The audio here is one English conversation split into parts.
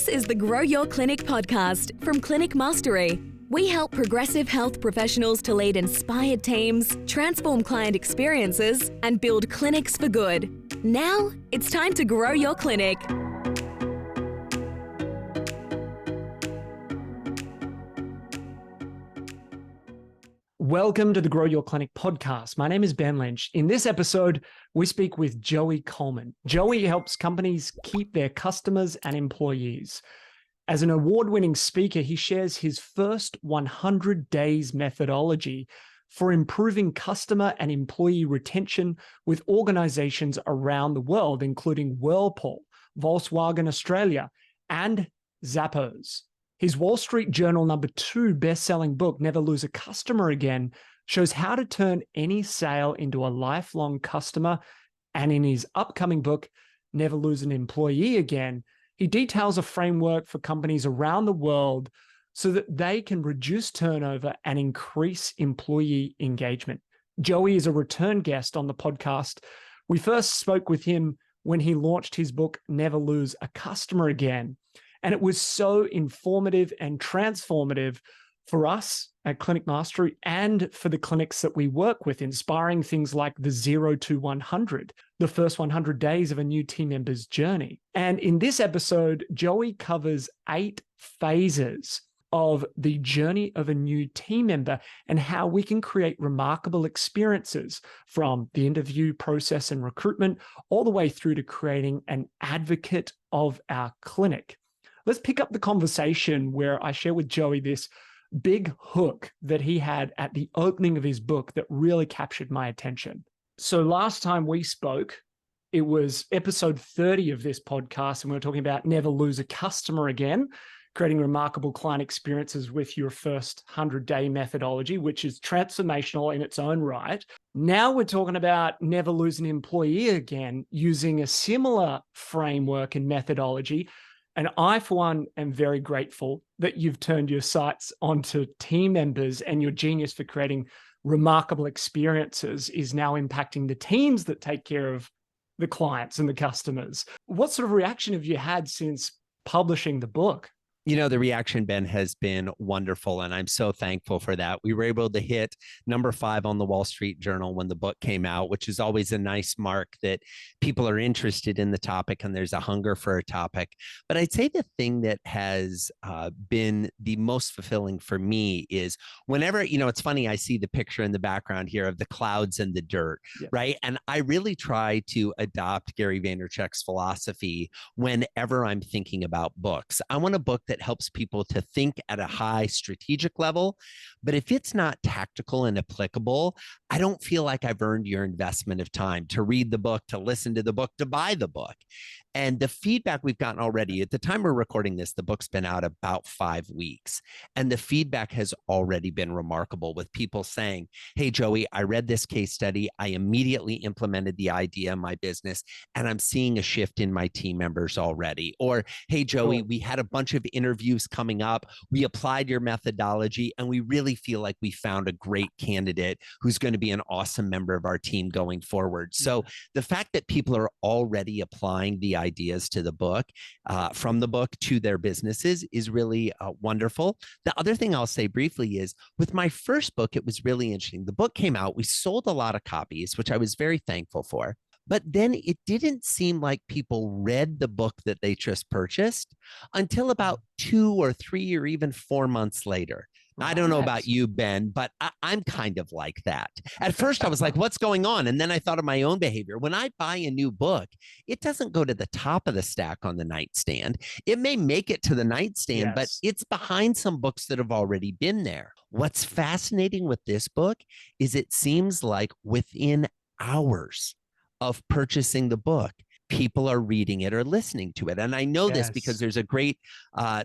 This is the Grow Your Clinic podcast from Clinic Mastery. We help progressive health professionals to lead inspired teams, transform client experiences, and build clinics for good. Now, it's time to grow your clinic. Welcome to the Grow Your Clinic podcast. My name is Ben Lynch. In this episode, we speak with Joey Coleman. Joey helps companies keep their customers and employees. As an award-winning speaker, he shares his first 100 days methodology for improving customer and employee retention with organizations around the world, including Whirlpool, Volkswagen Australia, and Zappos. His Wall Street Journal #2 best-selling book, Never Lose a Customer Again, shows how to turn any sale into a lifelong customer. And in his upcoming book, Never Lose an Employee Again, he details a framework for companies around the world so that they can reduce turnover and increase employee engagement. Joey is a return guest on the podcast. We first spoke with him when he launched his book, Never Lose a Customer Again. And it was so informative and transformative for us at Clinic Mastery and for the clinics that we work with, inspiring things like the 0 to 100, the first 100 days of a new team member's journey. And in this episode, Joey covers 8 phases of the journey of a new team member and how we can create remarkable experiences from the interview process and recruitment all the way through to creating an advocate of our clinic. Let's pick up the conversation where I share with Joey this big hook that he had at the opening of his book that really captured my attention. So last time we spoke, it was episode 30 of this podcast, and we were talking about never lose a customer again, creating remarkable client experiences with your first 100-day methodology, which is transformational in its own right. Now we're talking about never lose an employee again, using a similar framework and methodology. And I, for one, am very grateful that you've turned your sights onto team members, and your genius for creating remarkable experiences is now impacting the teams that take care of the clients and the customers. What sort of reaction have you had since publishing the book? You know, the reaction, Ben, has been wonderful, and I'm so thankful for that. We were able to hit #5 on the Wall Street Journal when the book came out, which is always a nice mark that people are interested in the topic and there's a hunger for a topic. But I'd say the thing that has been the most fulfilling for me is whenever, it's funny, I see the picture in the background here of the clouds and the dirt, right? And I really try to adopt Gary Vaynerchuk's philosophy whenever I'm thinking about books. I want a book that helps people to think at a high strategic level. But if it's not tactical and applicable, I don't feel like I've earned your investment of time to read the book, to listen to the book, to buy the book. And the feedback we've gotten already, at the time we're recording this, the book's been out about 5 weeks. And the feedback has already been remarkable, with people saying, hey, Joey, I read this case study. I immediately implemented the idea in my business, and I'm seeing a shift in my team members already. Or, hey, Joey, we had a bunch of interviews coming up. We applied your methodology, and we really feel like we found a great candidate who's going to be an awesome member of our team going forward. So the fact that people are already applying the ideas to the book, from the book to their businesses, is really wonderful. The other thing I'll say briefly is, with my first book, it was really interesting. The book came out, we sold a lot of copies, which I was very thankful for. But then it didn't seem like people read the book that they just purchased until about 2 or 3 or even 4 months later. I don't know about you, Ben, but I'm kind of like that. At first, I was like, what's going on? And then I thought of my own behavior. When I buy a new book, it doesn't go to the top of the stack on the nightstand. It may make it to the nightstand, but it's behind some books that have already been there. What's fascinating with this book is it seems like within hours of purchasing the book, people are reading it or listening to it. And I know this because there's a great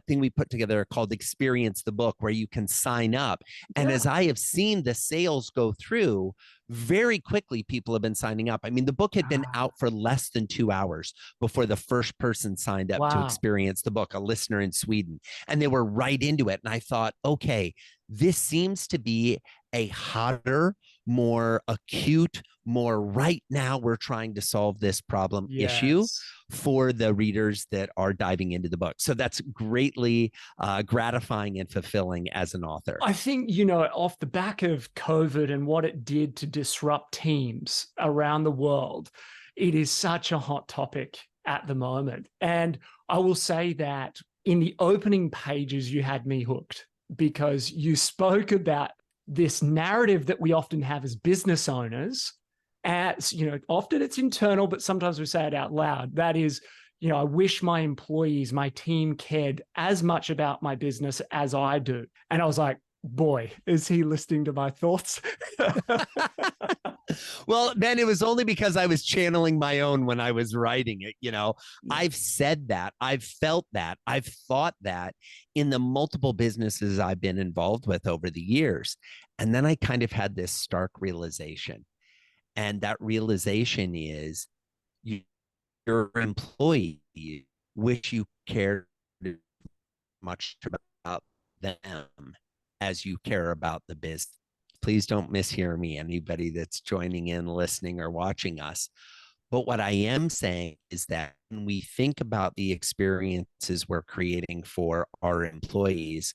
thing we put together called Experience the Book, where you can sign up. And as I have seen the sales go through, very quickly, people have been signing up. I mean, the book had been out for less than 2 hours before the first person signed up to experience the book, a listener in Sweden. And they were right into it. And I thought, okay, this seems to be a hotter, more acute, more right now we're trying to solve this problem issue Yes. for the readers that are diving into the book. So that's greatly gratifying and fulfilling as an author. I think, off the back of COVID and what it did to disrupt teams around the world, it is such a hot topic at the moment. And I will say that in the opening pages, you had me hooked because you spoke about this narrative that we often have as business owners. As often it's internal, but sometimes we say it out loud. That is, I wish my employees, my team cared as much about my business as I do. And I was like, boy, is he listening to my thoughts? Well, Ben, it was only because I was channeling my own when I was writing it. I've said that, I've felt that, I've thought that in the multiple businesses I've been involved with over the years. And then I kind of had this stark realization. And that realization is your employees wish you cared much about them as you care about the business. Please don't mishear me, anybody that's joining in, listening, or watching us. But what I am saying is that when we think about the experiences we're creating for our employees,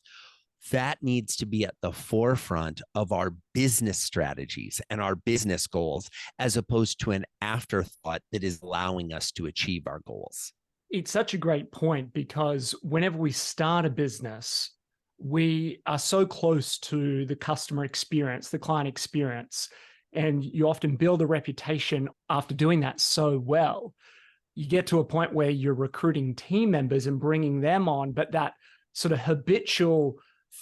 that needs to be at the forefront of our business strategies and our business goals, as opposed to an afterthought that is allowing us to achieve our goals. It's such a great point because whenever we start a business, we are so close to the customer experience, the client experience, and you often build a reputation after doing that so well. You get to a point where you're recruiting team members and bringing them on, but that sort of habitual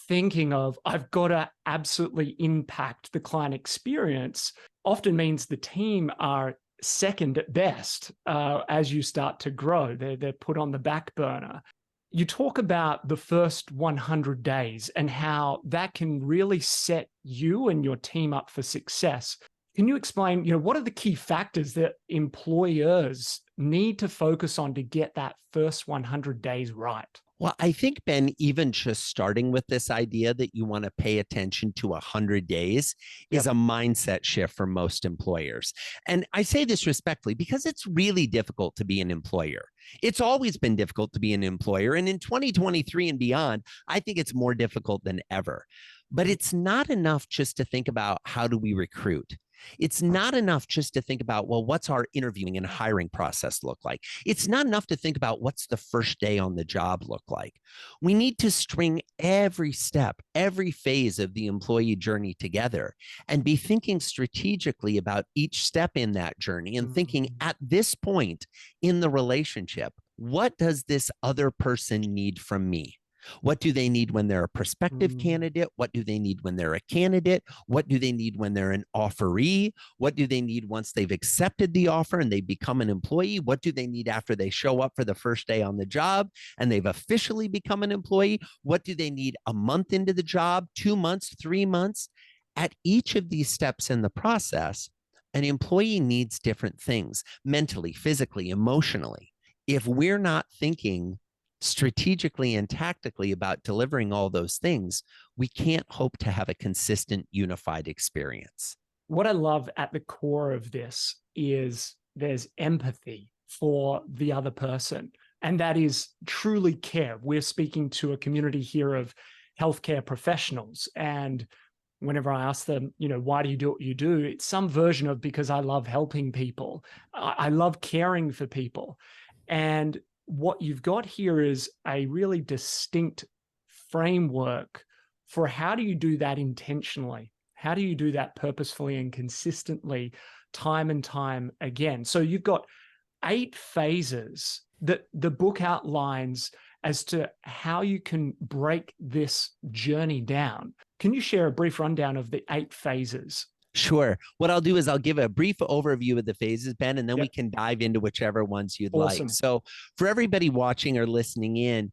thinking of, I've got to absolutely impact the client experience, often means the team are second at best as you start to grow. They're put on the back burner. You talk about the first 100 days and how that can really set you and your team up for success. Can you explain, what are the key factors that employers need to focus on to get that first 100 days right? Well, I think, Ben, even just starting with this idea that you want to pay attention to 100 days is a mindset shift for most employers. And I say this respectfully because it's really difficult to be an employer. It's always been difficult to be an employer. And in 2023 and beyond, I think it's more difficult than ever. But it's not enough just to think about how do we recruit. It's not enough just to think about, well, what's our interviewing and hiring process look like? It's not enough to think about what's the first day on the job look like. We need to string every step, every phase of the employee journey together and be thinking strategically about each step in that journey and thinking at this point in the relationship, what does this other person need from me? What do they need when they're a prospective candidate? What do they need when they're a candidate? What do they need when they're an offeree? What do they need once they've accepted the offer and they become an employee? What do they need after they show up for the first day on the job and they've officially become an employee? What do they need a month into the job, 2 months, 3 months? At each of these steps in the process, an employee needs different things mentally, physically, emotionally. If we're not thinking strategically and tactically about delivering all those things, we can't hope to have a consistent, unified experience. What I love at the core of this is there's empathy for the other person, and that is truly care. We're speaking to a community here of healthcare professionals, and whenever I ask them, why do you do what you do? It's some version of because I love helping people. I love caring for people. And what you've got here is a really distinct framework for how do you do that intentionally? How do you do that purposefully and consistently, time and time again? So you've got 8 phases that the book outlines as to how you can break this journey down. Can you share a brief rundown of the 8 phases? Sure. What I'll do is I'll give a brief overview of the phases, Ben, and then we can dive into whichever ones you'd like. So for everybody watching or listening in,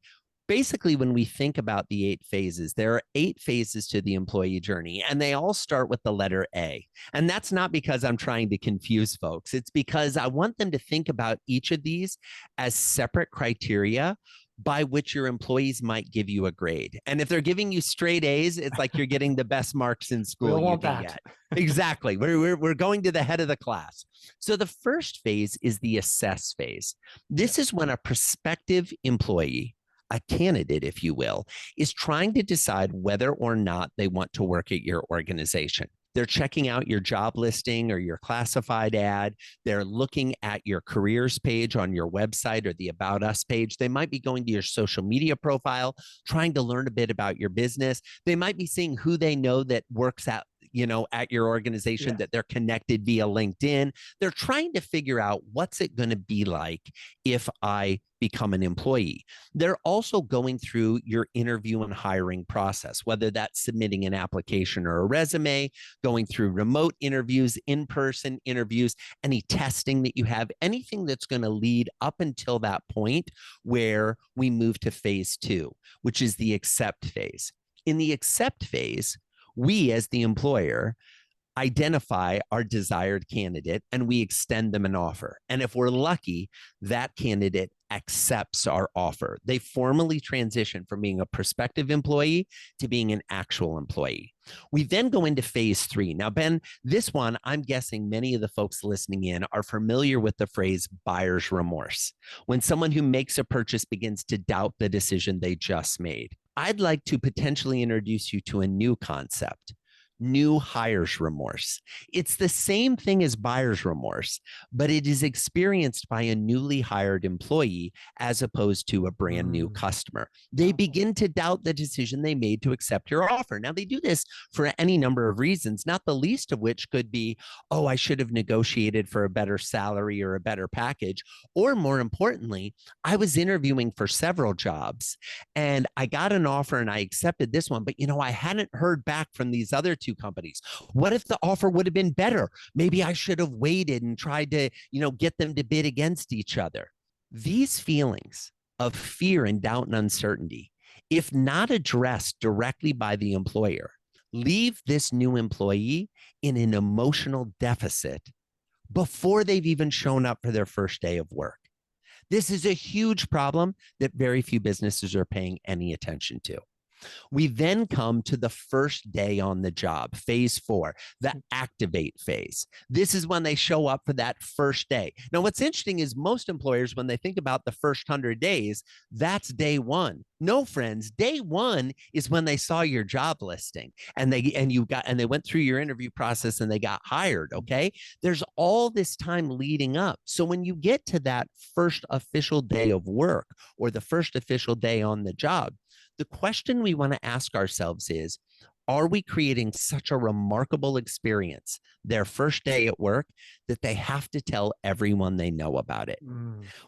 basically when we think about the 8 phases, there are 8 phases to the employee journey, and they all start with the letter A. And that's not because I'm trying to confuse folks. It's because I want them to think about each of these as separate criteria, by which your employees might give you a grade. And if they're giving you straight A's, it's like you're getting the best marks in school you can get. Exactly. We're going to the head of the class. So the first phase is the assess phase. This is when a prospective employee, a candidate, if you will, is trying to decide whether or not they want to work at your organization. They're checking out your job listing or your classified ad. They're looking at your careers page on your website or the About Us page. They might be going to your social media profile, trying to learn a bit about your business. They might be seeing who they know that works at your organization, that they're connected via LinkedIn. They're trying to figure out what's it going to be like if I become an employee. They're also going through your interview and hiring process, whether that's submitting an application or a resume, going through remote interviews, in-person interviews, any testing that you have, anything that's going to lead up until that point where we move to phase 2, which is the accept phase. In the accept phase, we as the employer identify our desired candidate and we extend them an offer. And if we're lucky, that candidate accepts our offer. They formally transition from being a prospective employee to being an actual employee. We then go into phase 3. Now, Ben, this one, I'm guessing many of the folks listening in are familiar with the phrase buyer's remorse. When someone who makes a purchase begins to doubt the decision they just made. I'd like to potentially introduce you to a new concept. New hires remorse. It's the same thing as buyer's remorse, but it is experienced by a newly hired employee as opposed to a brand new customer. They begin to doubt the decision they made to accept your offer. Now, they do this for any number of reasons, not the least of which could be, oh, I should have negotiated for a better salary or a better package. Or more importantly, I was interviewing for several jobs and I got an offer and I accepted this one, but I hadn't heard back from these other two companies. What if the offer would have been better? Maybe I should have waited and tried to, get them to bid against each other. These feelings of fear and doubt and uncertainty, if not addressed directly by the employer, leave this new employee in an emotional deficit before they've even shown up for their first day of work. This is a huge problem that very few businesses are paying any attention to. We then come to the first day on the job, phase 4, the activate phase. This is when they show up for that first day. Now, what's interesting is most employers, when they think about the first 100 days, that's day 1. No, friends, day 1 is when they saw your job listing and they went through your interview process and they got hired. Okay. There's all this time leading up. So when you get to that first official day of work or the first official day on the job, the question we want to ask ourselves is, are we creating such a remarkable experience their first day at work that they have to tell everyone they know about it?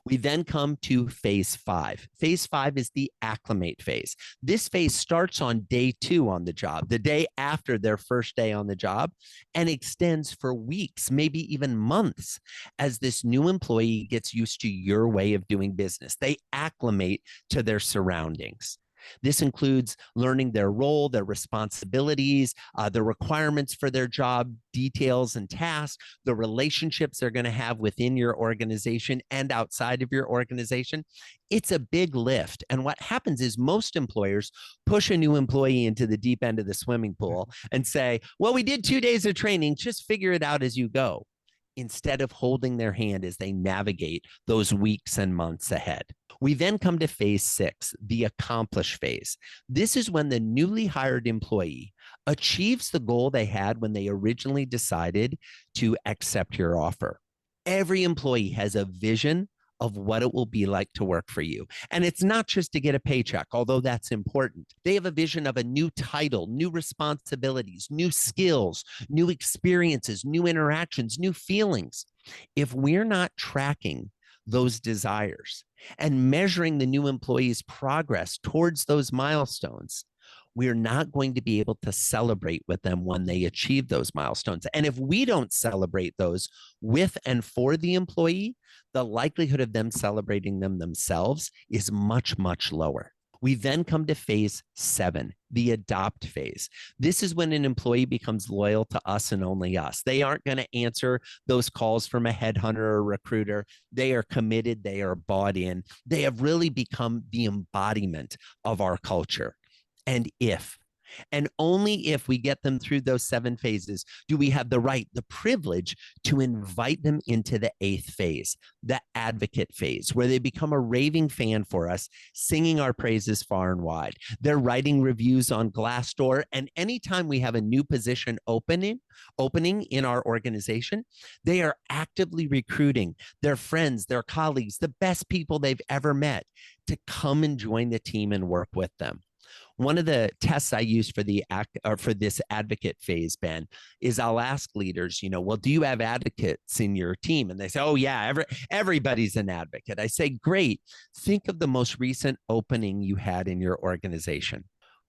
We then come to phase 5. Phase 5 is the acclimate phase. This phase starts on day 2 on the job, the day after their first day on the job, and extends for weeks, maybe even months, as this new employee gets used to your way of doing business. They acclimate to their surroundings. This includes learning their role, their responsibilities, the requirements for their job details and tasks, the relationships they're going to have within your organization and outside of your organization. It's a big lift. And what happens is most employers push a new employee into the deep end of the swimming pool and say, well, we did 2 days of training, just figure it out as you go, instead of holding their hand as they navigate those weeks and months ahead. We then come to phase 6, the accomplish phase. This is when the newly hired employee achieves the goal they had when they originally decided to accept your offer. Every employee has a vision of what it will be like to work for you. And it's not just to get a paycheck, although that's important. They have a vision of a new title, new responsibilities, new skills, new experiences, new interactions, new feelings. If we're not tracking those desires and measuring the new employee's progress towards those milestones, we're not going to be able to celebrate with them when they achieve those milestones. And if we don't celebrate those with and for the employee, the likelihood of them celebrating them themselves is much, much lower. We then come to phase 7, the adopt phase. This is when an employee becomes loyal to us and only us. They aren't going to answer those calls from a headhunter or recruiter. They are committed. They are bought in. They have really become the embodiment of our culture. And only if we get them through those 7 phases do we have the right, the privilege to invite them into the 8th phase, the advocate phase, where they become a raving fan for us, singing our praises far and wide. They're writing reviews on Glassdoor, and anytime we have a new position opening in our organization, they are actively recruiting their friends, their colleagues, the best people they've ever met to come and join the team and work with them. One of the tests I use for this advocate phase, Ben, is I'll ask leaders, well, do you have advocates in your team? And they say, oh yeah, everybody's an advocate. I say, great. Think of the most recent opening you had in your organization.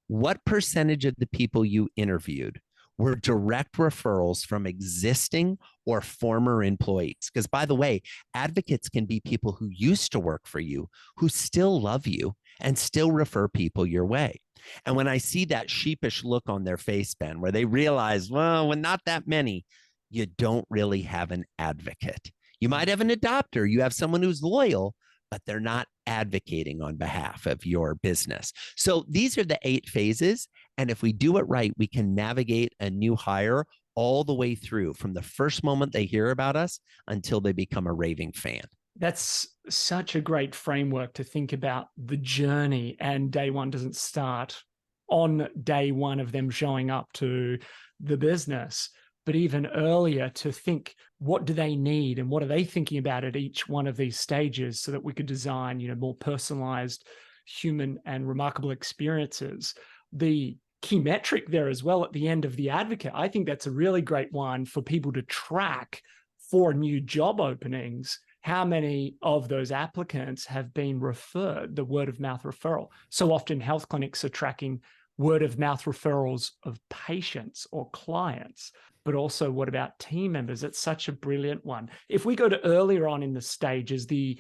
What percentage of the people you interviewed were direct referrals from existing or former employees? Because by the way, advocates can be people who used to work for you, who still love you and still refer people your way. And when I see that sheepish look on their face, Ben, where they realize, well, when not that many, you don't really have an advocate. You might have an adopter. You have someone who's loyal, but they're not advocating on behalf of your business. So these are the 8 phases. And if we do it right, we can navigate a new hire all the way through from the first moment they hear about us until they become a raving fan. That's such a great framework to think about the journey, and day one doesn't start on day one of them showing up to the business, but even earlier to think, what do they need and what are they thinking about at each one of these stages so that we could design, more personalized, human and remarkable experiences. The key metric there as well at the end of the advocate, I think that's a really great one for people to track for new job openings. How many of those applicants have been referred, the word of mouth referral? So often health clinics are tracking word of mouth referrals of patients or clients, but also what about team members? It's such a brilliant one. If we go to earlier on in the stages, the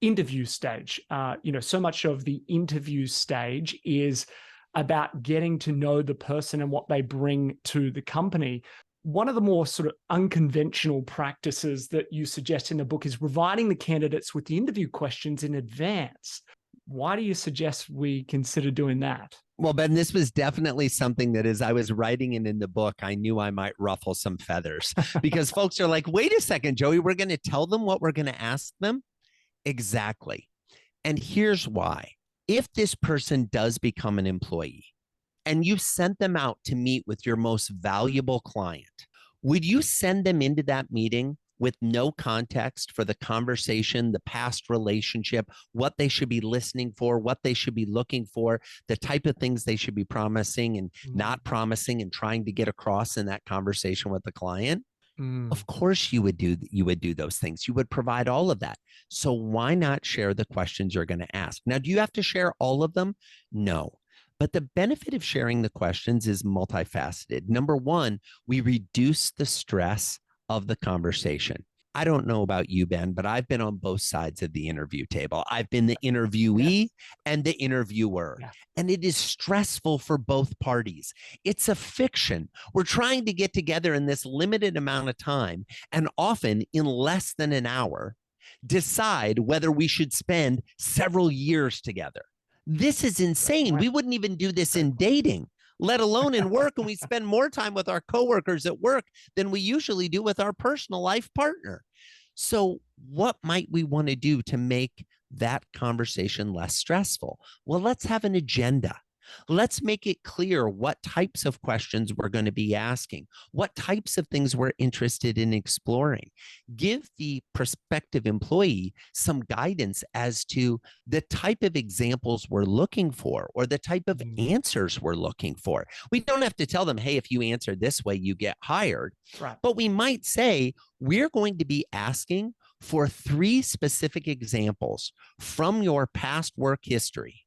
interview stage, so much of the interview stage is about getting to know the person and what they bring to the company. One of the more sort of unconventional practices that you suggest in the book is providing the candidates with the interview questions in advance. Why do you suggest we consider doing that? Well, Ben, this was definitely something that as I was writing it in the book, I knew I might ruffle some feathers because folks are like, wait a second, Joey, we're going to tell them what we're going to ask them? Exactly. And here's why. If this person does become an employee, and you sent them out to meet with your most valuable client, would you send them into that meeting with no context for the conversation, the past relationship, what they should be listening for, what they should be looking for, the type of things they should be promising and not promising and trying to get across in that conversation with the client? Of course you would do those things. You would provide all of that. So why not share the questions you're going to ask? Now, do you have to share all of them? No. But the benefit of sharing the questions is multifaceted. Number one, we reduce the stress of the conversation. I don't know about you, Ben, but I've been on both sides of the interview table. I've been the interviewee and the interviewer, and it is stressful for both parties. It's a fiction. We're trying to get together in this limited amount of time, and often in less than an hour, decide whether we should spend several years together. This is insane. We wouldn't even do this in dating, let alone in work. And we spend more time with our coworkers at work than we usually do with our personal life partner. So what might we want to do to make that conversation less stressful? Well, let's have an agenda. Let's make it clear what types of questions we're going to be asking, what types of things we're interested in exploring. Give the prospective employee some guidance as to the type of examples we're looking for or the type of answers we're looking for. We don't have to tell them, hey, if you answer this way, you get hired. Right. But we might say, we're going to be asking for 3 specific examples from your past work history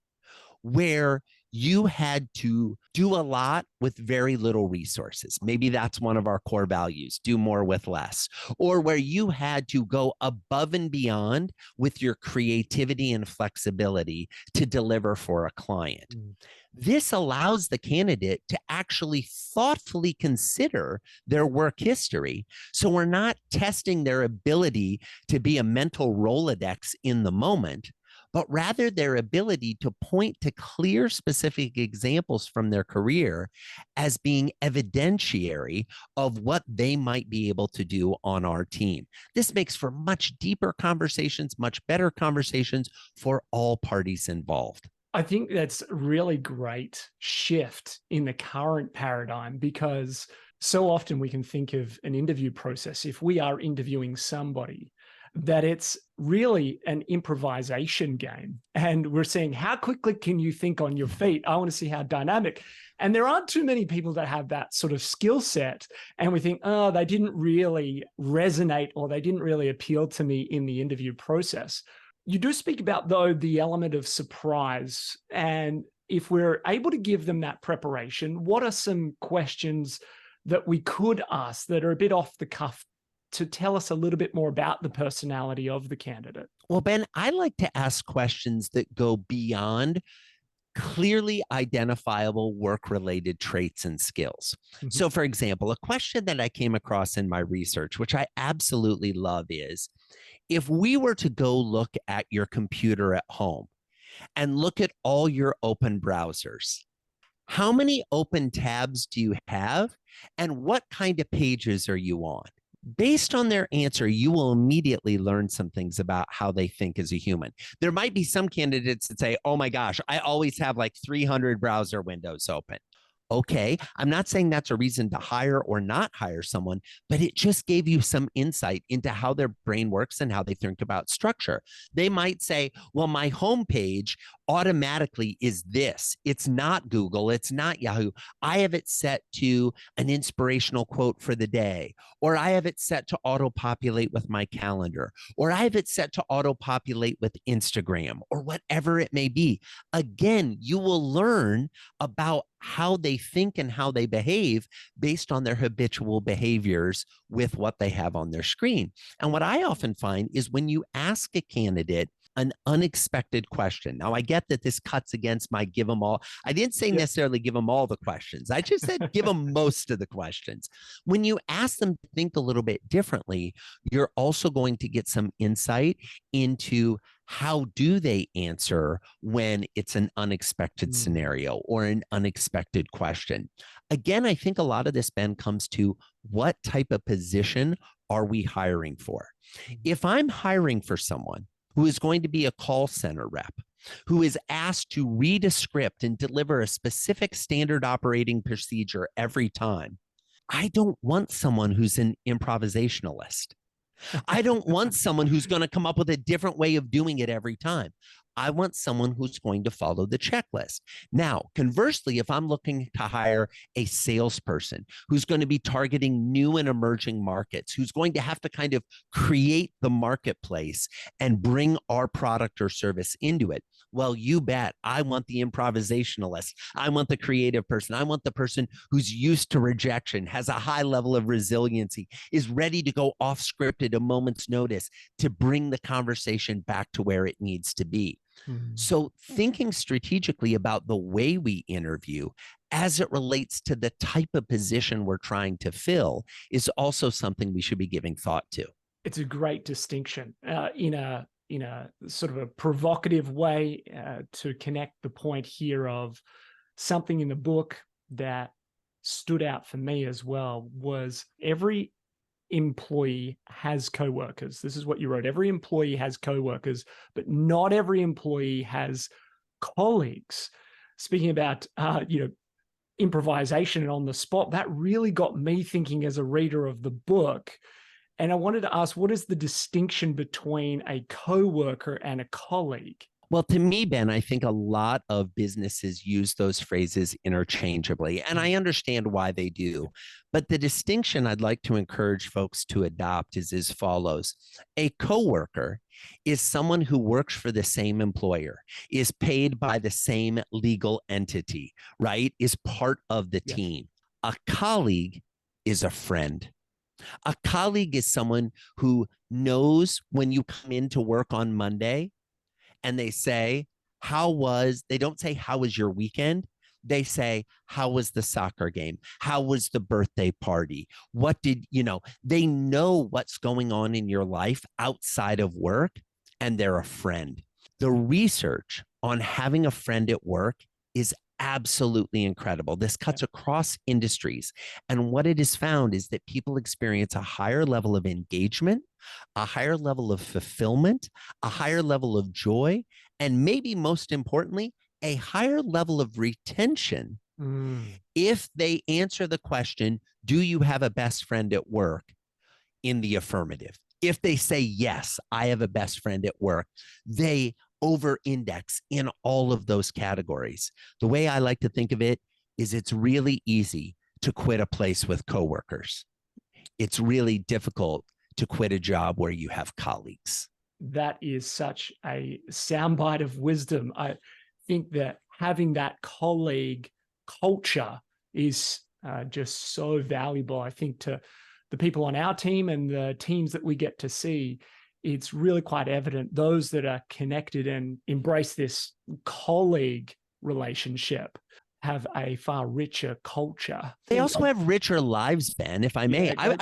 where you had to do a lot with very little resources. Maybe that's one of our core values, do more with less, or where you had to go above and beyond with your creativity and flexibility to deliver for a client. This allows the candidate to actually thoughtfully consider their work history. So we're not testing their ability to be a mental Rolodex in the moment, but rather their ability to point to clear, specific examples from their career as being evidentiary of what they might be able to do on our team. This makes for much deeper conversations, much better conversations for all parties involved. I think that's a really great shift in the current paradigm, because so often we can think of an interview process, if we are interviewing somebody, that it's really an improvisation game. And we're saying, how quickly can you think on your feet? I want to see how dynamic. And there aren't too many people that have that sort of skill set. And we think, oh, they didn't really resonate, or they didn't really appeal to me in the interview process. You do speak about, though, the element of surprise. And if we're able to give them that preparation, what are some questions that we could ask that are a bit off the cuff to tell us a little bit more about the personality of the candidate? Well, Ben, I like to ask questions that go beyond clearly identifiable work-related traits and skills. Mm-hmm. So, for example, a question that I came across in my research, which I absolutely love, is, if we were to go look at your computer at home and look at all your open browsers, how many open tabs do you have, and what kind of pages are you on? Based on their answer, you will immediately learn some things about how they think as a human. There might be some candidates that say, oh my gosh, I always have like 300 browser windows open. Okay, I'm not saying that's a reason to hire or not hire someone, but it just gave you some insight into how their brain works and how they think about structure. They might say, well, my homepage automatically is this. It's not Google. It's not Yahoo. I have it set to an inspirational quote for the day, or I have it set to auto-populate with my calendar, or I have it set to auto-populate with Instagram, or whatever it may be. Again, you will learn about how they think and how they behave based on their habitual behaviors with what they have on their screen. And what I often find is when you ask a candidate an unexpected question. Now, I get that this cuts against my give them all. I didn't say necessarily give them all the questions. I just said give them most of the questions. When you ask them to think a little bit differently, you're also going to get some insight into how do they answer when it's an unexpected scenario or an unexpected question. Again, I think a lot of this, Ben, comes to what type of position are we hiring for? If I'm hiring for someone who is going to be a call center rep, who is asked to read a script and deliver a specific standard operating procedure every time, I don't want someone who's an improvisationalist. I don't want someone who's going to come up with a different way of doing it every time. I want someone who's going to follow the checklist. Now, conversely, if I'm looking to hire a salesperson who's going to be targeting new and emerging markets, who's going to have to kind of create the marketplace and bring our product or service into it, well, you bet. I want the improvisationalist. I want the creative person. I want the person who's used to rejection, has a high level of resiliency, is ready to go off script at a moment's notice to bring the conversation back to where it needs to be. So thinking strategically about the way we interview as it relates to the type of position we're trying to fill is also something we should be giving thought to. It's a great distinction in a sort of a provocative way to connect the point here of something in the book that stood out for me as well was every employee has coworkers. This is what you wrote. Every employee has coworkers, but not every employee has colleagues. Speaking about, improvisation and on the spot, that really got me thinking as a reader of the book. And I wanted to ask, what is the distinction between a coworker and a colleague? Well, to me, Ben, I think a lot of businesses use those phrases interchangeably, and I understand why they do. But the distinction I'd like to encourage folks to adopt is as follows. A coworker is someone who works for the same employer, is paid by the same legal entity, right? Is part of the Yes. team. A colleague is a friend. A colleague is someone who knows when you come into work on Monday and they say, they don't say, how was your weekend? They say, how was the soccer game? How was the birthday party? They know what's going on in your life outside of work, and they're a friend. The research on having a friend at work is absolutely incredible. This cuts across industries. And what it has found is that people experience a higher level of engagement, a higher level of fulfillment, a higher level of joy, and maybe most importantly, a higher level of retention if they answer the question, do you have a best friend at work, in the affirmative? If they say, yes, I have a best friend at work, they over index in all of those categories. The way I like to think of it is it's really easy to quit a place with coworkers. It's really difficult to quit a job where you have colleagues. That is such a soundbite of wisdom. I think that having that colleague culture is just so valuable. I think to the people on our team and the teams that we get to see, it's really quite evident those that are connected and embrace this colleague relationship have a far richer culture. They also have richer lives, Ben, if I may. Yeah,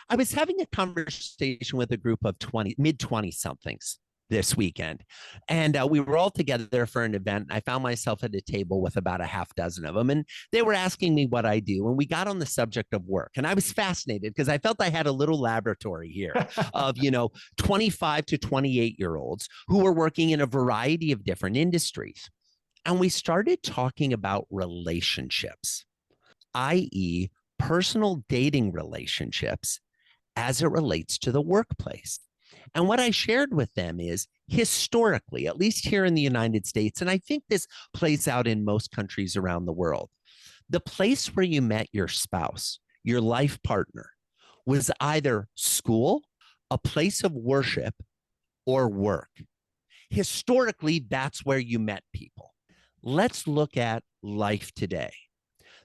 I was having a conversation with a group of mid-20 somethings this weekend. And we were all together for an event. I found myself at a table with about a half dozen of them. And they were asking me what I do. And we got on the subject of work. And I was fascinated because I felt I had a little laboratory here of, 25 to 28-year-olds who were working in a variety of different industries. And we started talking about relationships, i.e., personal dating relationships as it relates to the workplace. And what I shared with them is historically, at least here in the United States, and I think this plays out in most countries around the world, the place where you met your spouse, your life partner, was either school, a place of worship, or work. Historically, that's where you met people. Let's look at life today.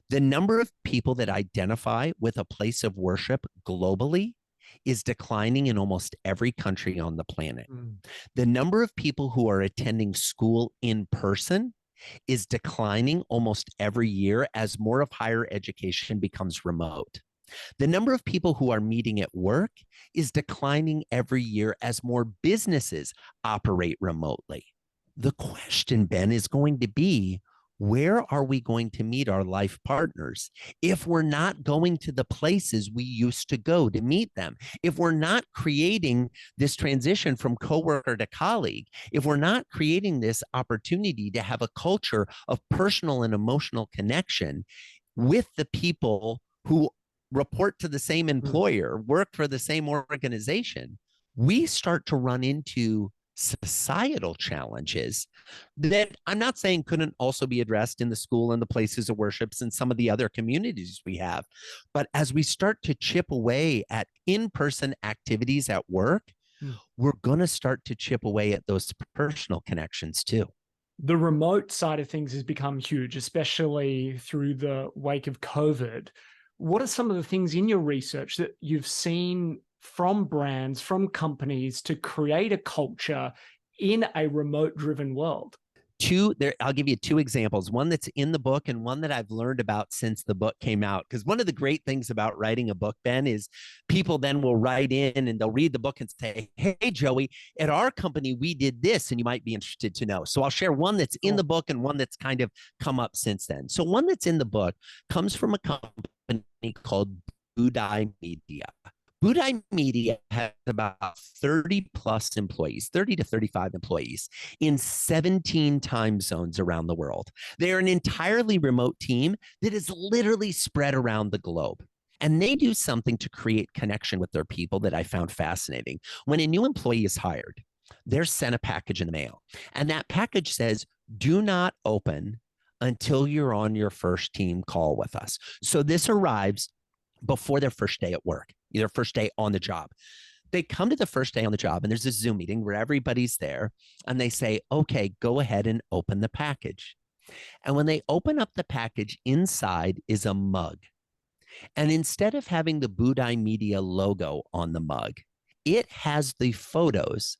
The number of people that identify with a place of worship globally is declining in almost every country on the planet. The number of people who are attending school in person is declining almost every year as more of higher education becomes remote. The number of people who are meeting at work is declining every year as more businesses operate remotely. The question, Ben, is going to be, where are we going to meet our life partners if we're not going to the places we used to go to meet them? If we're not creating this transition from coworker to colleague, if we're not creating this opportunity to have a culture of personal and emotional connection with the people who report to the same employer, work for the same organization, we start to run into societal challenges that I'm not saying couldn't also be addressed in the school and the places of worships and some of the other communities we have. But as we start to chip away at in-person activities at work, we're going to start to chip away at those personal connections too. The remote side of things has become huge, especially through the wake of COVID. What are some of the things in your research that you've seen from brands, from companies to create a culture in a remote-driven world? I'll give you two examples, one that's in the book and one that I've learned about since the book came out. Because one of the great things about writing a book, Ben, is people then will write in and they'll read the book and say, hey, Joey, at our company, we did this, and you might be interested to know. So I'll share one that's in the book and one that's kind of come up since then. So one that's in the book comes from a company called Budai Media. Budai Media has about 30 plus employees, 30 to 35 employees in 17 time zones around the world. They're an entirely remote team that is literally spread around the globe. And they do something to create connection with their people that I found fascinating. When a new employee is hired, they're sent a package in the mail. And that package says, do not open until you're on your first team call with us. So this arrives before their first day at work, their first day on the job. They come to the first day on the job and there's a Zoom meeting where everybody's there and they say, okay, go ahead and open the package. And when they open up the package, inside is a mug. And instead of having the Budai Media logo on the mug, it has the photos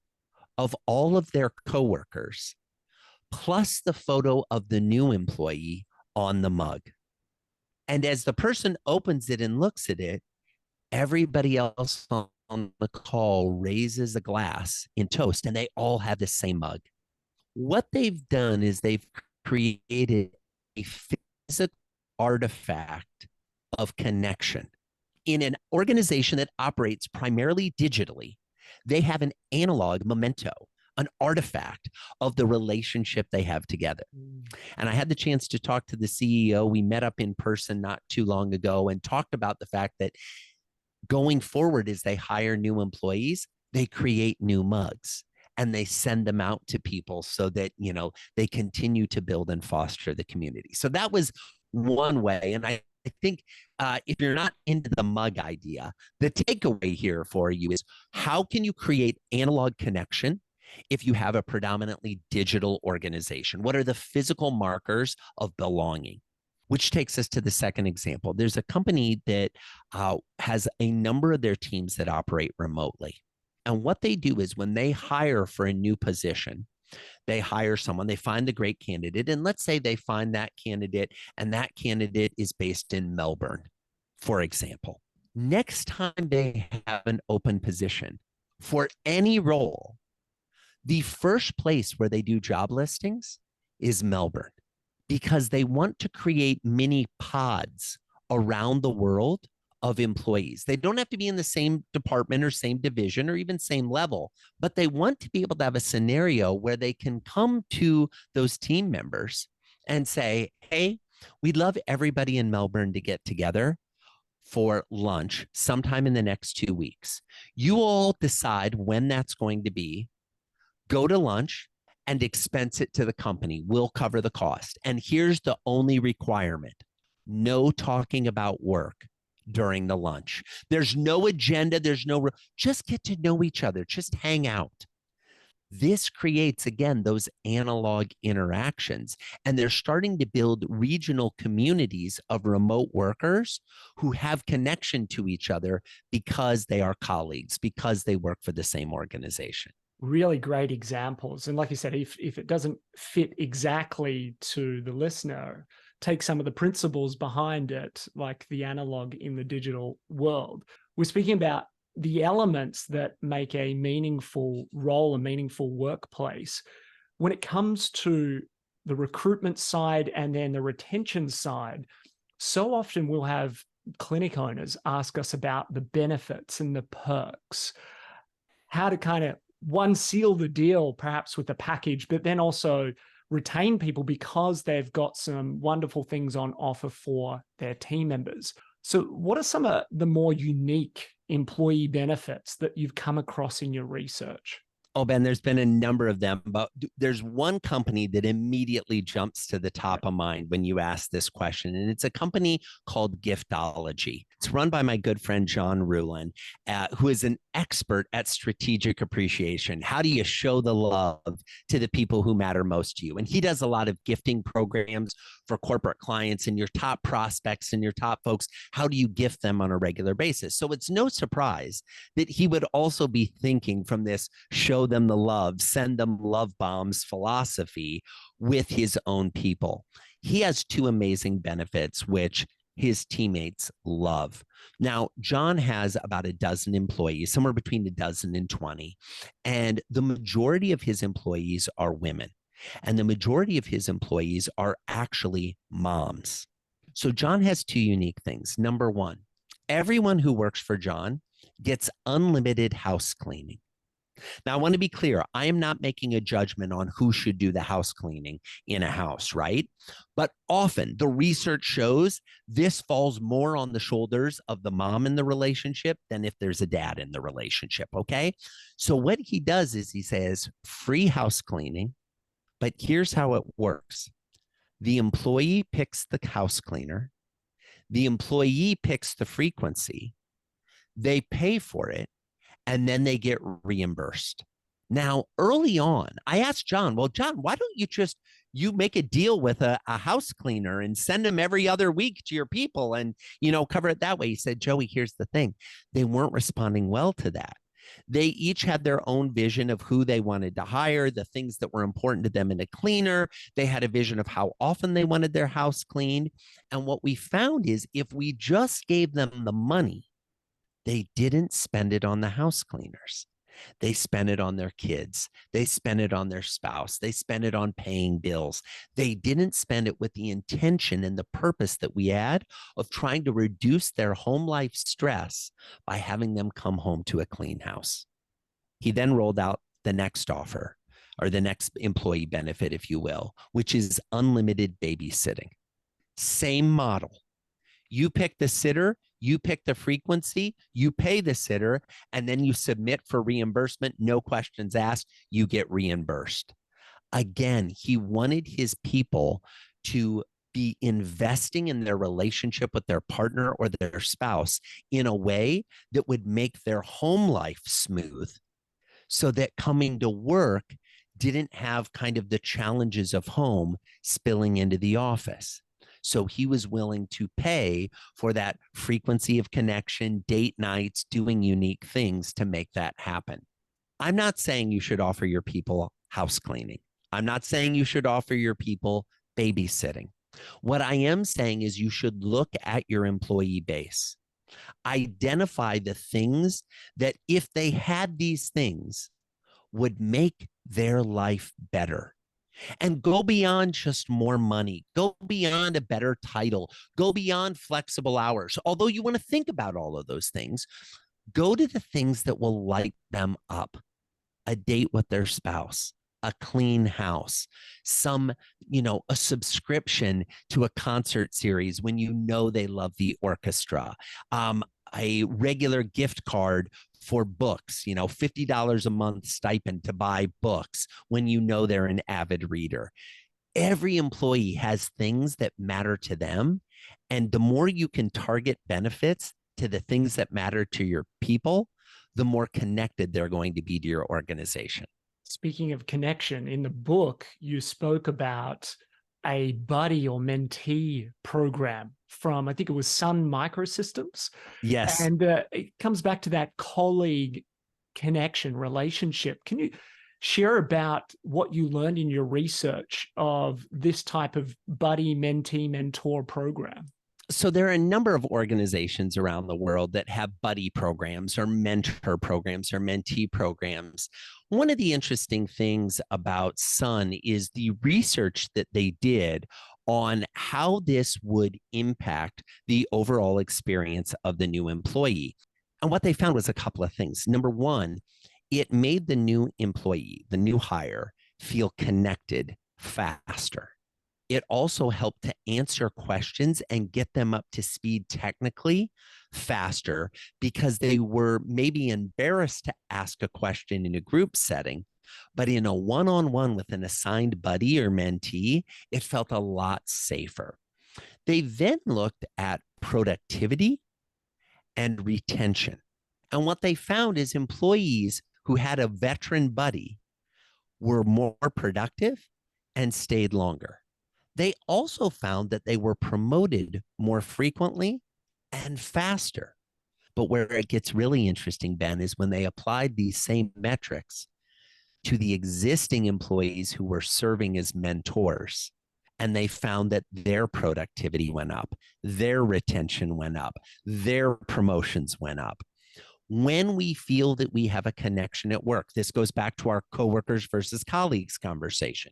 of all of their coworkers, plus the photo of the new employee on the mug. And as the person opens it and looks at it, everybody else on the call raises a glass in toast and they all have the same mug. What they've done is they've created a physical artifact of connection. In an organization that operates primarily digitally, they have an analog memento, an artifact of the relationship they have together. And I had the chance to talk to the CEO. We met up in person not too long ago and talked about the fact that going forward, as they hire new employees, they create new mugs and they send them out to people so that, they continue to build and foster the community. So that was one way. And I think if you're not into the mug idea, the takeaway here for you is how can you create analog connection if you have a predominantly digital organization? What are the physical markers of belonging? Which takes us to the second example. There's a company that has a number of their teams that operate remotely. And what they do is when they hire for a new position, they hire someone, they find the great candidate, and let's say they find that candidate, and that candidate is based in Melbourne, for example. Next time they have an open position for any role, the first place where they do job listings is Melbourne, because they want to create mini pods around the world of employees. They don't have to be in the same department or same division or even same level, but they want to be able to have a scenario where they can come to those team members and say, hey, we'd love everybody in Melbourne to get together for lunch sometime in the next 2 weeks. You all decide when that's going to be, go to lunch and expense it to the company. We'll cover the cost. And here's the only requirement: no talking about work during the lunch. There's no agenda. Just get to know each other. Just hang out. This creates, again, those analog interactions. And they're starting to build regional communities of remote workers who have connection to each other because they are colleagues, because they work for the same organization. Really great examples. And like you said, if it doesn't fit exactly to the listener, take some of the principles behind it, like the analog in the digital world. We're speaking about the elements that make a meaningful role, a meaningful workplace. When it comes to the recruitment side and then the retention side, so often we'll have clinic owners ask us about the benefits and the perks, how to kind of seal the deal perhaps with the package, but then also retain people because they've got some wonderful things on offer for their team members. So what are some of the more unique employee benefits that you've come across in your research? Oh, Ben, there's been a number of them, but there's one company that immediately jumps to the top of mind when you ask this question, and it's a company called Giftology. It's run by my good friend, John Rulin, who is an expert at strategic appreciation. How do you show the love to the people who matter most to you? And he does a lot of gifting programs for corporate clients and your top prospects and your top folks. How do you gift them on a regular basis? So it's no surprise that he would also be thinking from this show them the love, send them love bombs philosophy with his own people. He has two amazing benefits, which his teammates love. Now, John has about a dozen employees, somewhere between a dozen and 20, and the majority of his employees are women, and the majority of his employees are actually moms. So John has two unique things. Number one, everyone who works for John gets unlimited house cleaning. Now, I want to be clear. I am not making a judgment on who should do the house cleaning in a house, right? But often the research shows this falls more on the shoulders of the mom in the relationship than if there's a dad in the relationship, okay? So what he does is he says free house cleaning, but here's how it works. The employee picks the house cleaner. The employee picks the frequency. They pay for it, and then they get reimbursed. Now, early on, I asked John, well, John, why don't you make a deal with a house cleaner and send them every other week to your people and, cover it that way? He said, Joey, here's the thing. They weren't responding well to that. They each had their own vision of who they wanted to hire, the things that were important to them in a cleaner. They had a vision of how often they wanted their house cleaned. And what we found is if we just gave them the money, they didn't spend it on the house cleaners. They spent it on their kids. They spent it on their spouse. They spent it on paying bills. They didn't spend it with the intention and the purpose that we had of trying to reduce their home life stress by having them come home to a clean house. He then rolled out the next offer, or the next employee benefit, if you will, which is unlimited babysitting. Same model. You pick the sitter, you pick the frequency, you pay the sitter, and then you submit for reimbursement. No questions asked, you get reimbursed. Again, he wanted his people to be investing in their relationship with their partner or their spouse in a way that would make their home life smooth, so that coming to work didn't have kind of the challenges of home spilling into the office. So he was willing to pay for that frequency of connection, date nights, doing unique things to make that happen. I'm not saying you should offer your people house cleaning. I'm not saying you should offer your people babysitting. What I am saying is you should look at your employee base. Identify the things that, if they had these things, would make their life better. And go beyond just more money, go beyond a better title, go beyond flexible hours. Although you want to think about all of those things, go to the things that will light them up. A date with their spouse, a clean house, a subscription to a concert series when they love the orchestra, a regular gift card for books, $50 a month stipend to buy books when they're an avid reader. Every employee has things that matter to them. And the more you can target benefits to the things that matter to your people, the more connected they're going to be to your organization. Speaking of connection, in the book, you spoke about a buddy or mentee program from, I think it was Sun Microsystems. Yes. And it comes back to that colleague connection relationship. Can you share about what you learned in your research of this type of buddy, mentee, mentor program? So there are a number of organizations around the world that have buddy programs or mentor programs or mentee programs. One of the interesting things about Sun is the research that they did on how this would impact the overall experience of the new employee. And what they found was a couple of things. Number one, it made the new employee, the new hire, feel connected faster. It also helped to answer questions and get them up to speed technically faster, because they were maybe embarrassed to ask a question in a group setting, but in a one-on-one with an assigned buddy or mentee, it felt a lot safer. They then looked at productivity and retention. And what they found is employees who had a veteran buddy were more productive and stayed longer. They also found that they were promoted more frequently and faster. But where it gets really interesting, Ben, is when they applied these same metrics to the existing employees who were serving as mentors, and they found that their productivity went up, their retention went up, their promotions went up. When we feel that we have a connection at work, this goes back to our coworkers versus colleagues conversation.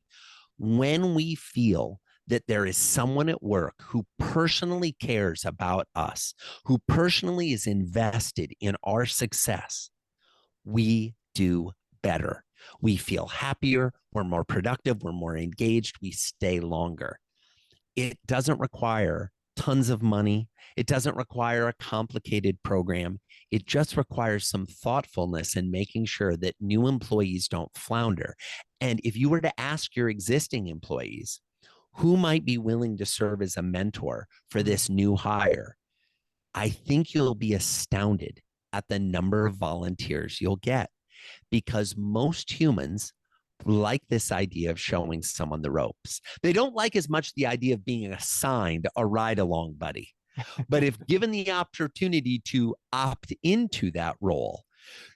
When we feel that there is someone at work who personally cares about us, who personally is invested in our success, we do better. We feel happier, we're more productive, we're more engaged, we stay longer. It doesn't require tons of money. It doesn't require a complicated program. It just requires some thoughtfulness in making sure that new employees don't flounder. And if you were to ask your existing employees, who might be willing to serve as a mentor for this new hire, I think you'll be astounded at the number of volunteers you'll get, because most humans like this idea of showing someone the ropes. They don't like as much the idea of being assigned a ride-along buddy. But if given the opportunity to opt into that role,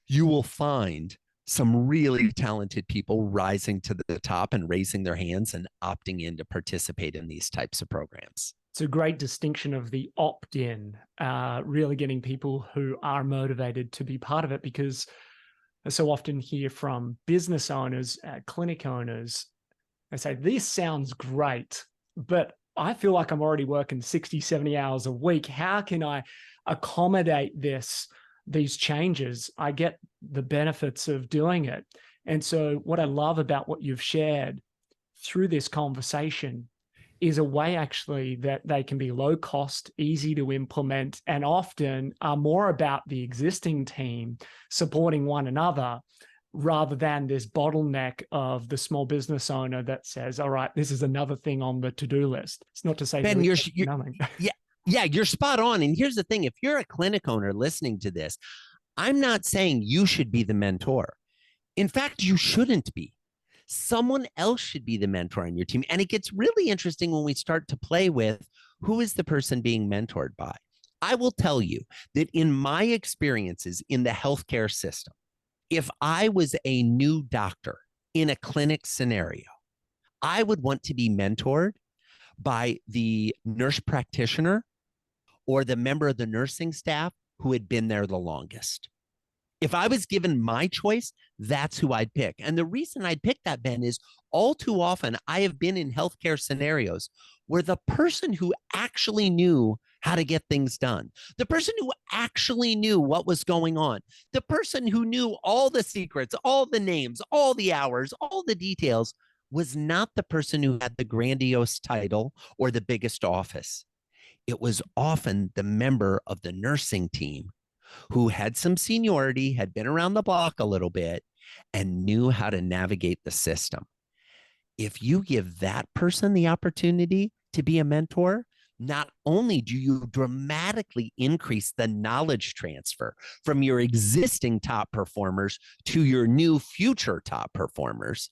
you will find some really talented people rising to the top and raising their hands and opting in to participate in these types of programs. It's a great distinction of the opt-in, really getting people who are motivated to be part of it, because I so often hear from business owners, clinic owners, they say, this sounds great, but I feel like I'm already working 60, 70 hours a week. How can I accommodate these changes? I get the benefits of doing it. And so what I love about what you've shared through this conversation is a way actually that they can be low cost, easy to implement, and often are more about the existing team supporting one another rather than this bottleneck of the small business owner that says, all right, this is another thing on the to-do list. It's not to say Ben, you're nothing. yeah, you're spot on. And here's the thing. If you're a clinic owner listening to this, I'm not saying you should be the mentor. In fact, you shouldn't be. Someone else should be the mentor on your team. And it gets really interesting when we start to play with who is the person being mentored by. I will tell you that in my experiences in the healthcare system, if I was a new doctor in a clinic scenario, I would want to be mentored by the nurse practitioner or the member of the nursing staff who had been there the longest. If I was given my choice, that's who I'd pick. And the reason I'd pick that, Ben, is all too often I have been in healthcare scenarios where the person who actually knew how to get things done, the person who actually knew what was going on, the person who knew all the secrets, all the names, all the hours, all the details, was not the person who had the grandiose title or the biggest office. It was often the member of the nursing team who had some seniority, had been around the block a little bit, and knew how to navigate the system. If you give that person the opportunity to be a mentor, not only do you dramatically increase the knowledge transfer from your existing top performers to your new future top performers,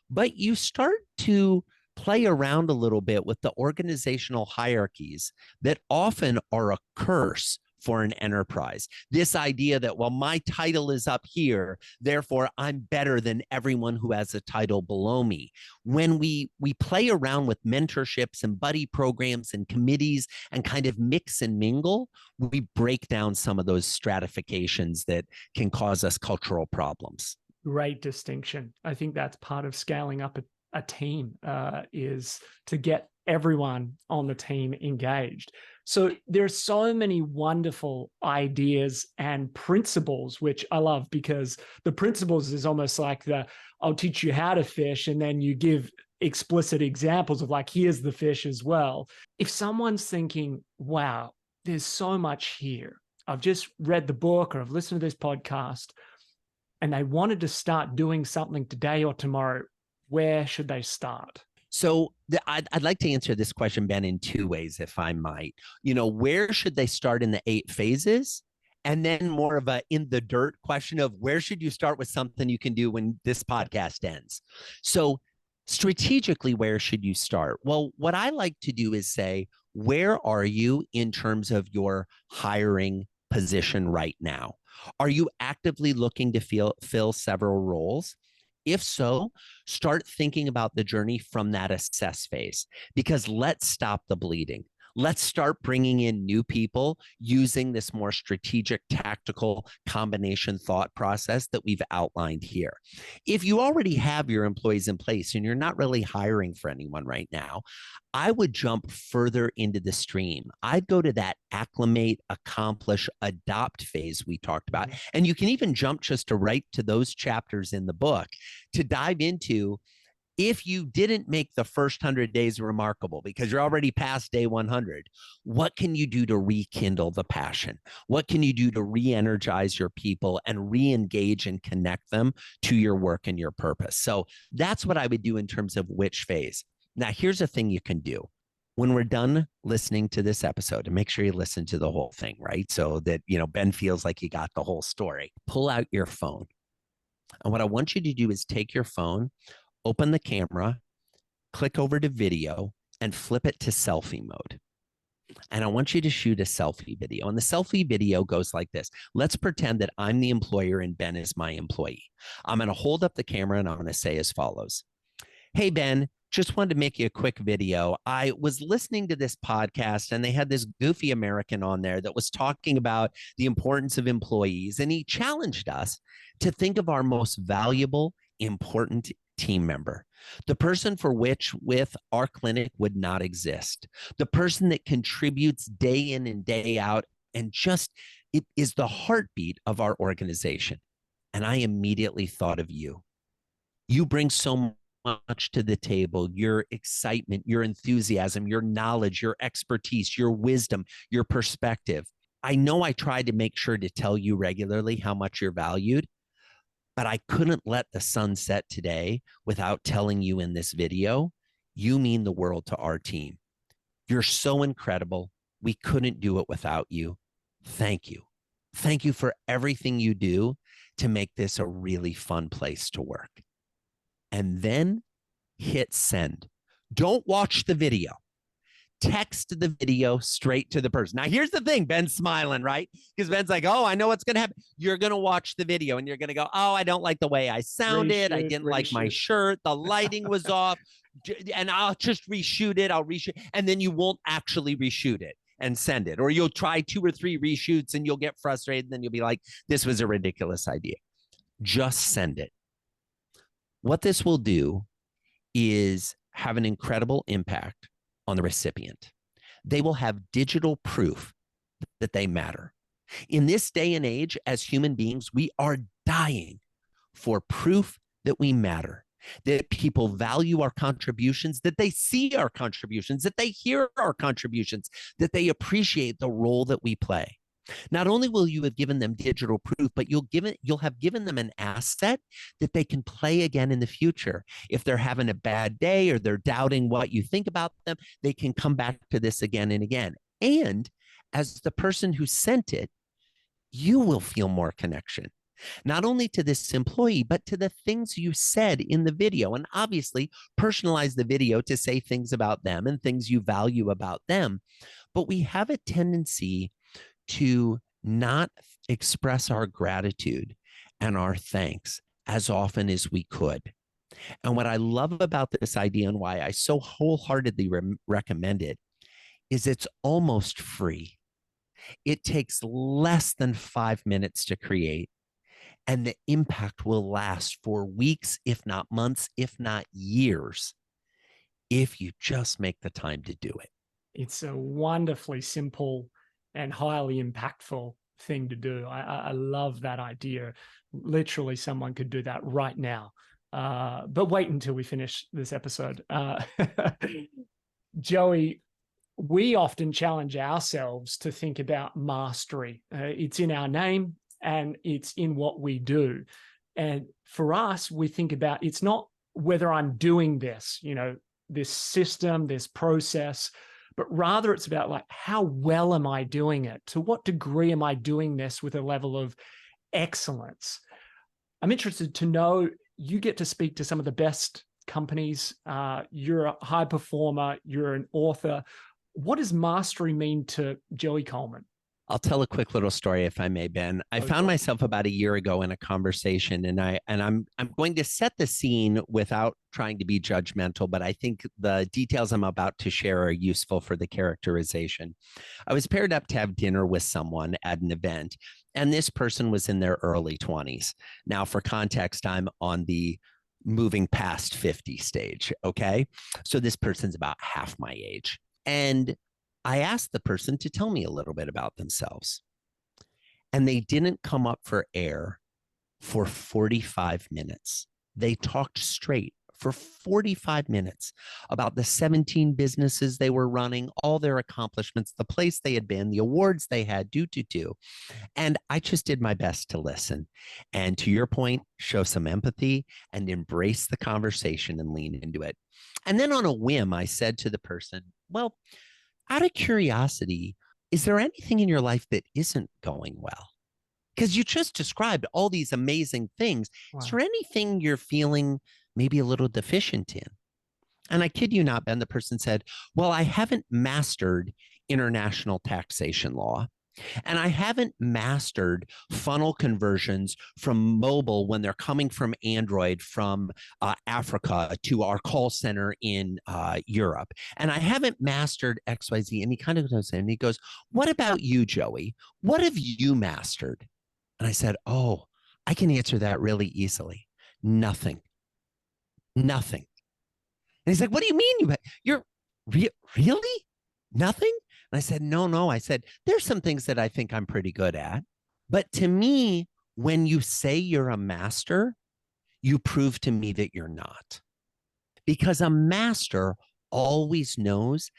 but you start to play around a little bit with the organizational hierarchies that often are a curse for an enterprise. This idea that, well, my title is up here, therefore I'm better than everyone who has a title below me. When we play around with mentorships and buddy programs and committees and kind of mix and mingle, we break down some of those stratifications that can cause us cultural problems. Great distinction. I think that's part of scaling up a team, is to get everyone on the team engaged. So there's so many wonderful ideas and principles, which I love, because the principles is almost like I'll teach you how to fish, and then you give explicit examples of like, here's the fish as well. If someone's thinking, wow, there's so much here, I've just read the book or I've listened to this podcast, and they wanted to start doing something today or tomorrow, where should they start? So I'd like to answer this question, Ben, in two ways, if I might. Where should they start in the 8 phases? And then more of a in the dirt question of where should you start with something you can do when this podcast ends? So strategically, where should you start? Well, what I like to do is say, where are you in terms of your hiring position right now? Are you actively looking to fill several roles? If so, start thinking about the journey from that assess phase, because let's stop the bleeding. Let's start bringing in new people using this more strategic, tactical combination thought process that we've outlined here. If you already have your employees in place and you're not really hiring for anyone right now, I would jump further into the stream. I'd go to that acclimate, accomplish, adopt phase we talked about. And you can even jump just to right to those chapters in the book to dive into, if you didn't make the first 100 days remarkable because you're already past day 100, what can you do to rekindle the passion? What can you do to re-energize your people and re-engage and connect them to your work and your purpose? So that's what I would do in terms of which phase. Now, here's a thing you can do. When we're done listening to this episode, and make sure you listen to the whole thing, right? So that, Ben feels like you got the whole story. Pull out your phone. And what I want you to do is take your phone, open the camera, click over to video, and flip it to selfie mode. And I want you to shoot a selfie video. And the selfie video goes like this. Let's pretend that I'm the employer and Ben is my employee. I'm going to hold up the camera and I'm going to say as follows. Hey, Ben, just wanted to make you a quick video. I was listening to this podcast and they had this goofy American on there that was talking about the importance of employees. And he challenged us to think of our most valuable, important team member, the person for which with our clinic would not exist, the person that contributes day in and day out and just it is the heartbeat of our organization. And I immediately thought of you. You bring so much to the table, your excitement, your enthusiasm, your knowledge, your expertise, your wisdom, your perspective. I know I tried to make sure to tell you regularly how much you're valued, but I couldn't let the sun set today without telling you in this video, you mean the world to our team. You're so incredible. We couldn't do it without you. Thank you. Thank you for everything you do to make this a really fun place to work. And then hit send. Don't watch the video. Text the video straight to the person. Now, here's the thing. Ben's smiling, right? Because Ben's like, oh, I know what's going to happen. You're going to watch the video and you're going to go, oh, I don't like the way I sounded. I didn't like my shirt. The lighting was off. And I'll just reshoot it. I'll reshoot. And then you won't actually reshoot it and send it. Or you'll try 2 or 3 reshoots and you'll get frustrated. And then you'll be like, this was a ridiculous idea. Just send it. What this will do is have an incredible impact on the recipient. They will have digital proof that they matter. In this day and age, as human beings, we are dying for proof that we matter, that people value our contributions, that they see our contributions, that they hear our contributions, that they appreciate the role that we play. Not only will you have given them digital proof, but you'll have given them an asset that they can play again in the future. If they're having a bad day or they're doubting what you think about them, they can come back to this again and again. And as the person who sent it, you will feel more connection, not only to this employee, but to the things you said in the video. And obviously, personalize the video to say things about them and things you value about them. But we have a tendency to not express our gratitude and our thanks as often as we could. And what I love about this idea and why I so wholeheartedly recommend it is it's almost free. It takes less than 5 minutes to create, and the impact will last for weeks, if not months, if not years, if you just make the time to do it. It's a wonderfully simple and highly impactful thing to do. I love that idea. Literally, someone could do that right now. But wait until we finish this episode. Joey, we often challenge ourselves to think about mastery. It's in our name and it's in what we do. And for us, we think about it's not whether I'm doing this, this system, this process, but rather it's about like, how well am I doing it? To what degree am I doing this with a level of excellence? I'm interested to know, you get to speak to some of the best companies. You're a high performer. You're an author. What does mastery mean to Joey Coleman? I'll tell a quick little story if I may, Ben. I found myself about a year ago in a conversation, and I'm going to set the scene without trying to be judgmental, but I think the details I'm about to share are useful for the characterization. I was paired up to have dinner with someone at an event, and this person was in their early 20s. Now, for context, I'm on the moving past 50 stage. Okay. So this person's about half my age. And I asked the person to tell me a little bit about themselves. And they didn't come up for air for 45 minutes. They talked straight for 45 minutes about the 17 businesses they were running, all their accomplishments, the place they had been, the awards they had, do. And I just did my best to listen. And to your point, show some empathy and embrace the conversation and lean into it. And then on a whim, I said to the person, well, out of curiosity, is there anything in your life that isn't going well? Because you just described all these amazing things. Wow. Is there anything you're feeling maybe a little deficient in? And I kid you not, Ben, the person said, well, I haven't mastered international taxation law. And I haven't mastered funnel conversions from mobile when they're coming from Android from Africa to our call center in Europe. And I haven't mastered XYZ. And he kind of goes in and he goes, what about you, Joey? What have you mastered? And I said, oh, I can answer that really easily. Nothing. And he's like, what do you mean? You're really? Nothing? And I said, no. I said, there's some things that I think I'm pretty good at. But to me, when you say you're a master, you prove to me that you're not. Because a master always knows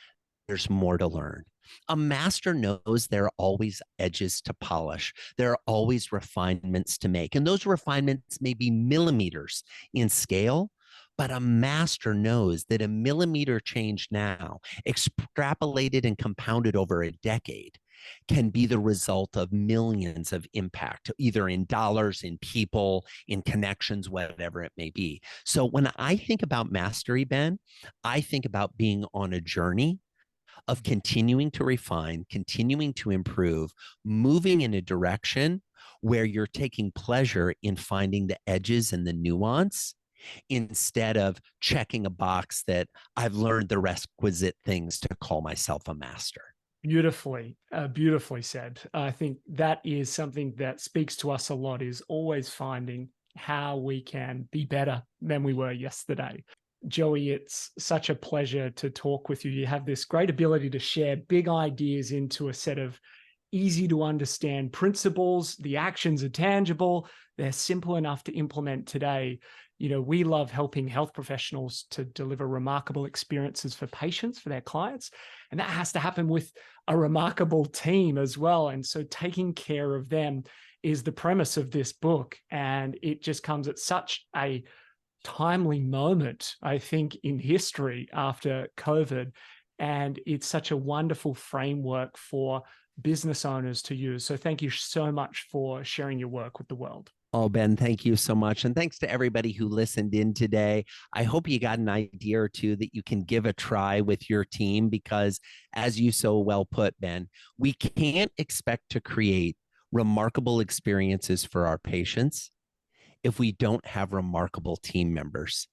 there's more to learn. A master knows there are always edges to polish. There are always refinements to make. And those refinements may be millimeters in scale, but a master knows that a millimeter change now, extrapolated and compounded over a decade, can be the result of millions of impact, either in dollars, in people, in connections, whatever it may be. So when I think about mastery, Ben, I think about being on a journey of continuing to refine, continuing to improve, moving in a direction where you're taking pleasure in finding the edges and the nuance, instead of checking a box that I've learned the requisite things to call myself a master. Beautifully said. I think that is something that speaks to us a lot, is always finding how we can be better than we were yesterday. Joey, it's such a pleasure to talk with you. You have this great ability to share big ideas into a set of easy to understand principles. The actions are tangible. They're simple enough to implement today. You know, we love helping health professionals to deliver remarkable experiences for patients, for their clients. And that has to happen with a remarkable team as well. And so taking care of them is the premise of this book. And it just comes at such a timely moment, I think, in history after COVID. And it's such a wonderful framework for business owners to use. So thank you so much for sharing your work with the world. Oh, Ben, thank you so much. And thanks to everybody who listened in today. I hope you got an idea or two that you can give a try with your team, because as you so well put, Ben, we can't expect to create remarkable experiences for our patients if we don't have remarkable team members.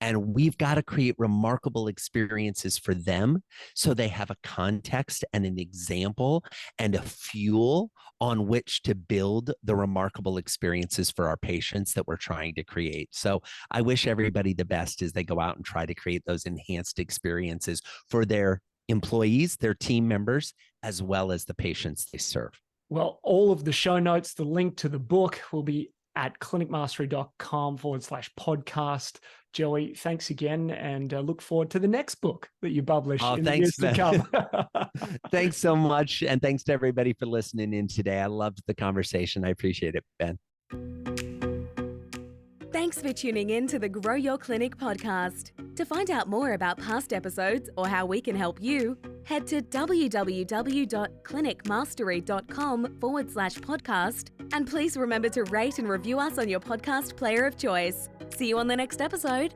And we've got to create remarkable experiences for them so they have a context and an example and a fuel on which to build the remarkable experiences for our patients that we're trying to create. So I wish everybody the best as they go out and try to create those enhanced experiences for their employees, their team members, as well as the patients they serve. Well, all of the show notes, the link to the book will be at clinicmastery.com/podcast. Joey, thanks again, and look forward to the next book that you publish in the years to come. Thanks so much, and thanks to everybody for listening in today. I loved the conversation. I appreciate it, Ben. Thanks for tuning in to the Grow Your Clinic podcast. To find out more about past episodes or how we can help you, head to www.clinicmastery.com/podcast. And please remember to rate and review us on your podcast player of choice. See you on the next episode.